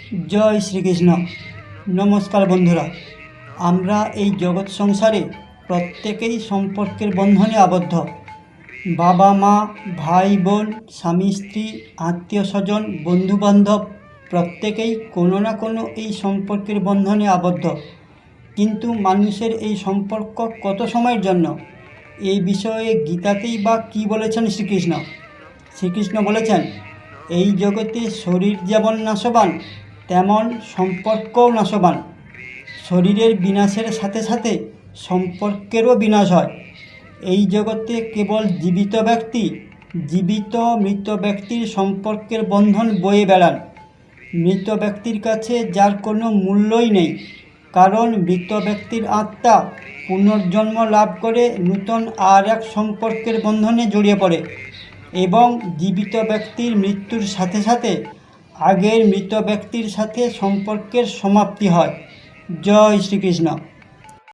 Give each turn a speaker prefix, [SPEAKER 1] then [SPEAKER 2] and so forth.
[SPEAKER 1] জয় শ্রীকৃষ্ণ। নমস্কার বন্ধুরা, আমরা এই জগৎ সংসারে প্রত্যেকেই সম্পর্কের বন্ধনে আবদ্ধ। বাবা মা, ভাই বোন, স্বামী স্ত্রী, আত্মীয় স্বজন, বন্ধুবান্ধব প্রত্যেকেই কোনো না কোনো এই সম্পর্কের বন্ধনে আবদ্ধ। কিন্তু মানুষের এই সম্পর্ক কত সময়ের জন্য? এই বিষয়ে গীতাতেই বা কী বলেছেন শ্রীকৃষ্ণ? শ্রীকৃষ্ণ বলেছেন, এই জগতে শরীর যেমন নাশবান তেমন সম্পর্কও নাশবান। শরীরের বিনাশের সাথে সাথে সম্পর্কেরও বিনাশ হয়। এই জগতে কেবল জীবিত ব্যক্তি জীবিত মৃত ব্যক্তির সম্পর্কের বন্ধন বয়ে বেড়ান। মৃত ব্যক্তির কাছে যার কোনো মূল্যই নেই, কারণ মৃত ব্যক্তির আত্মা পুনর্জন্ম লাভ করে নূতন আর এক সম্পর্কের বন্ধনে জড়িয়ে পড়ে এবং জীবিত ব্যক্তির মৃত্যুর সাথে সাথে আগের মৃত ব্যক্তির সাথে সম্পর্কের সমাপ্তি হয়। জয় শ্রীকৃষ্ণ।